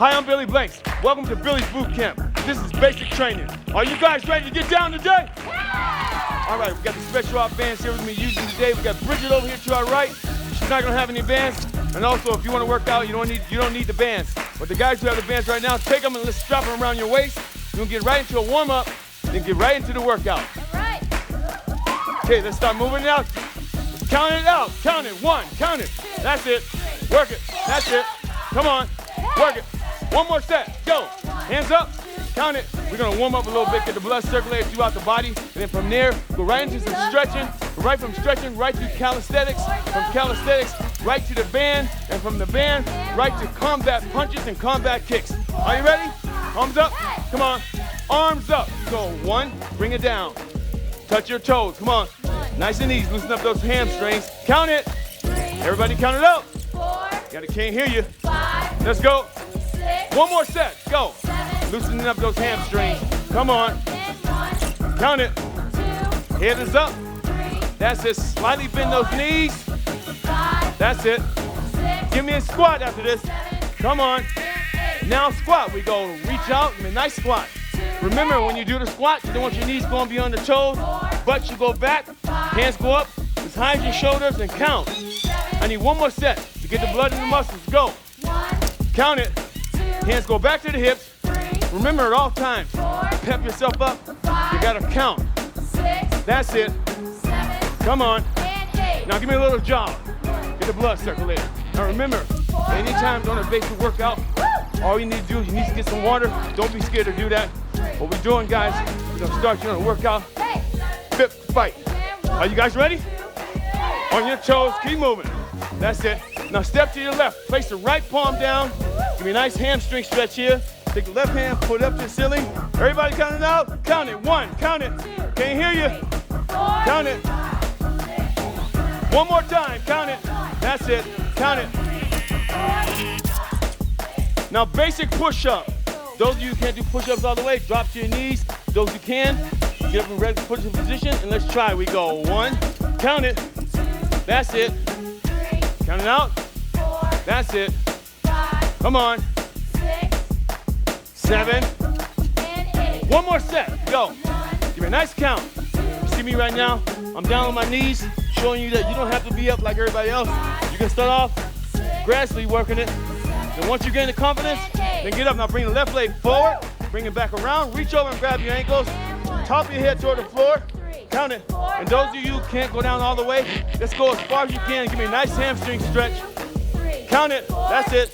Hi, I'm Billy Blanks. Welcome to Billy's Boot Camp. This is basic training. Are you guys ready to get down today? Yeah! All right, we got the special op bands here with me using today. We got Bridget over here to our right. She's not gonna have any bands. And also, if you want to work out, you don't need the bands. But the guys who have the bands right now, take them and let's strap them around your waist. You're gonna get right into a warm-up, then get right into the workout. All right. Okay, let's start moving it out. Let's count it out. Count it. 1, count it. That's it. Work it. That's it. Come on. Work it. One more set. Go. Hands up. Count it. We're gonna warm up a little bit, get the blood circulating throughout the body, and then from there, go right into some stretching. Right from stretching, right to calisthenics. From calisthenics, right to the band, and from the band, right to combat punches and combat kicks. Are you ready? Arms up. Come on. Arms up. So 1, bring it down. Touch your toes. Come on. Nice and easy. Loosen up those hamstrings. Count it. Everybody count it out. 4, Can't hear you. 5, Let's go. 6, One more set. Go. 7, Loosening up those hamstrings. Come on. and 1, Count it. 2, Head is up. 3, That's it. Slightly bend those knees. 5, That's it. 6, Give me a squat after this. 7, Come on. and 8. Now squat. We go reach out. Give me a nice squat. Remember, when you do the squat, you don't want your knees going beyond the toes. Butt should go back. Hands go up as high as your shoulders and count. I need one more set to get the blood in the muscles. Go. 1, Count it. 2, Hands go back to the hips. 3, Remember at all times, 4, pep yourself up. 5, You gotta count. 6, That's it. 7, Come on. and 8. Now give me a little jog. Get the blood circulating. Now remember, anytime during a basic workout, all you need to do is you need to get some water. Don't be scared to do that. What we're doing, guys, we're gonna start you on a workout. Fit fight. Are you guys ready? On your toes, keep moving. That's it. Now step to your left. Place the right palm down. Give me a nice hamstring stretch here. Take the left hand, put it up to the ceiling. Everybody count it out. Count it. 1, count it. Can't hear you. Count it. One more time. Count it. That's it. Count it. Now basic push-up. Those of you who can't do push-ups all the way, drop to your knees. Those who can, get up in ready push-up position, and let's try. We go 1, count it. That's it. Count it out. That's it. Come on. 6, 7. and 8. One more set. Go. Give me a nice count. You see me right now? I'm down on my knees, showing you that you don't have to be up like everybody else. You can start off gradually working it. And once you gain the confidence, then get up. Now bring the left leg forward, bring it back around, reach over and grab your ankles, top of your head toward the floor, count it. And those of you who can't go down all the way, let's go as far as you can. Give me a nice hamstring stretch. Count it. That's it.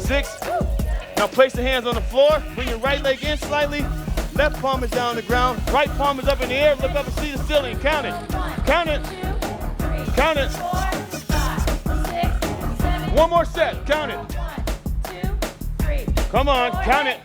6. Now place the hands on the floor, bring your right leg in slightly, left palm is down on the ground, right palm is up in the air, look up and see the ceiling. Count it. Count it. Count it. 1 more set. Count it. 1, 2, 3. Come on, count it.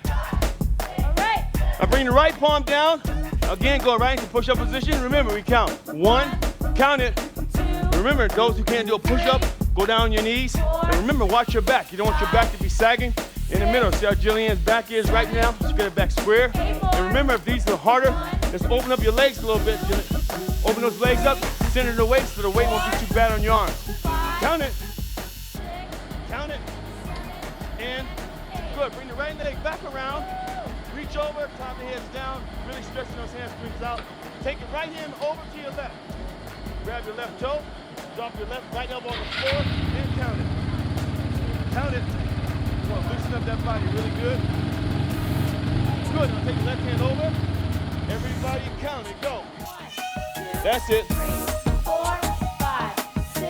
All right. Now bring the right palm down. Again, go right into push-up position. Remember, we count. 1, count it. 2, Remember, those who can't do a push-up, go down on your knees. And remember, watch your back. You don't want your back to be sagging in the middle. See how Jillian's back is right now? She's got her back square. And remember, if these are harder, let's open up your legs a little bit. Open those legs up, center the weight so the weight won't be too bad on your arms. Count it. Count it. And good. Bring the right leg back around. Reach over, top of the head's down. Really stretching those hamstrings out. Take your right hand over to your left. Grab your left toe. Drop your right elbow on the floor. And count it. Count it. You want to loosen up that body really good. Good. Now take your left hand over. Everybody count it. Go. That's it. 4, 5, 6,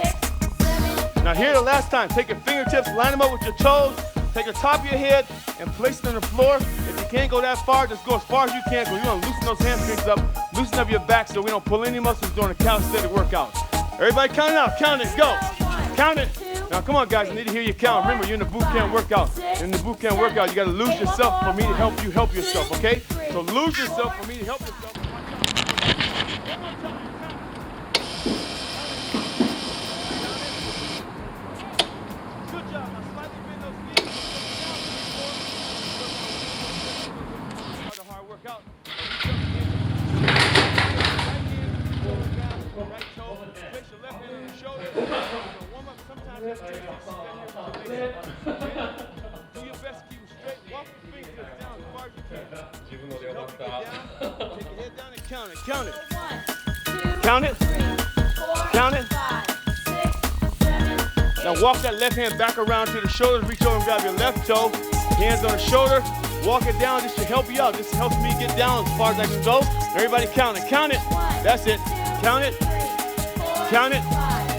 7. Now here the last time. Take your fingertips, line them up with your toes. Take the top of your head and place it on the floor. If you can't go that far, just go as far as you can. So you want to loosen those hamstrings up, loosen up your back so we don't pull any muscles during a calisthenic workout. Everybody count it out. Count it. Go. Count it. Now come on, guys. I need to hear you count. Remember, you're in the boot camp workout. In the boot camp workout, you got to lose yourself for me to help you help yourself, okay? So lose yourself for me to help yourself. Good job. Now slightly bend those knees. Hard workout. Right toe. Place your left hand on your shoulder. Warm up. Sometimes it's do your best to keep far as you can. 自分のでよかっ Help た you get down. Take your head down and count it. Count it. 1, 2, Count it. 3, 4, Count it. 5, 6, 7, 8. Now walk that left hand back around to the shoulders. Reach over and grab your left toe. Hands on the shoulder. Walk it down. This should help you out. This helps me get down as far as I can go. Everybody count it. Count it. That's it. Count it. Count it. 5,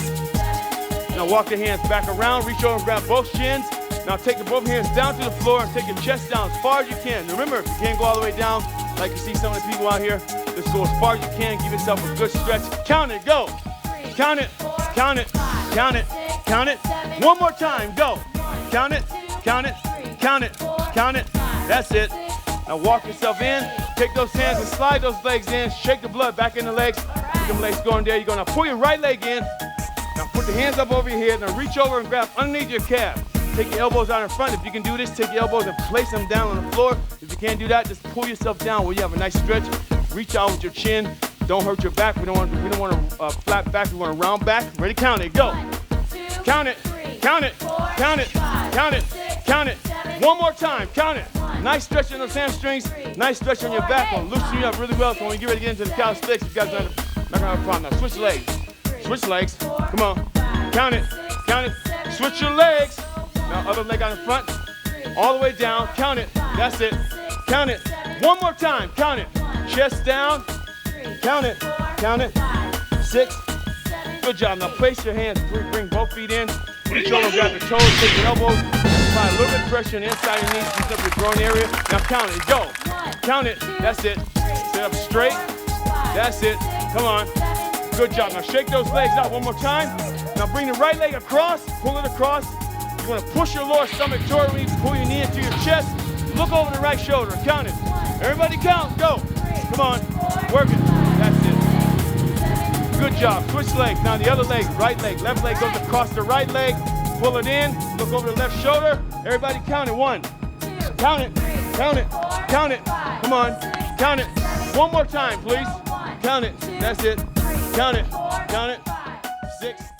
6, 7, 8. Now walk the hands back around. Reach over and grab both shins. Now take the both hands down to the floor and take your chest down as far as you can. Remember, if you can't go all the way down, like you see some of the people out here, just go as far as you can. Give yourself a good stretch. Count it. Go. Count it. Count it. Count it. Count it. One more time. Go. Count it. Count it. Count it. Count it. That's it. Now walk yourself in. Take those hands and slide those legs in. Shake the blood back in the legs. Keep them legs going there. You're going to pull your right leg in. Now put the hands up over your head. Now reach over and grab underneath your calf. Take your elbows out in front. If you can do this, take your elbows and place them down on the floor. If you can't do that, just pull yourself down where you have a nice stretch. Reach out with your chin. Don't hurt your back. We don't want to flat back. We want to round back. Ready? Count it. Go. Count it. Count it. Count it. Count it. Count it. One more time. Count it. Nice stretch on those hamstrings. Nice stretch on your back. Will loosen you up really well. So when you get ready to get into the calisthenics, you guys are not gonna have a problem. Now switch legs. Switch legs. Come on. Count it. Count it. Switch your legs. Now other leg on the front. All the way down. Count it. That's it. Count it. One more time. Count it. Chest down. Count it. Count it. 6. Good job. Now place your hands. Bring both feet in. Reach over, grab the toes, take your elbows. Apply a little bit of pressure on the inside of your knees, reach up your groin area. Now count it. Go. Count it. That's it. Sit up straight. That's it. Come on. Good job. Now shake those legs out one more time. Now bring the right leg across. Pull it across. You want to push your lower stomach toward me. Pull your knee into your chest. Look over the right shoulder. Count it. Everybody count. Go. Come on. Work it. That's it. Good job. Switch legs. Now the other leg, right leg. Left leg goes across the right leg. Pull it in. Look over the left shoulder. Everybody count it. 1. Count it. Count it. Count it. Come on. Count it. One more time, please. Count it. That's it. Count it. Count it. 6.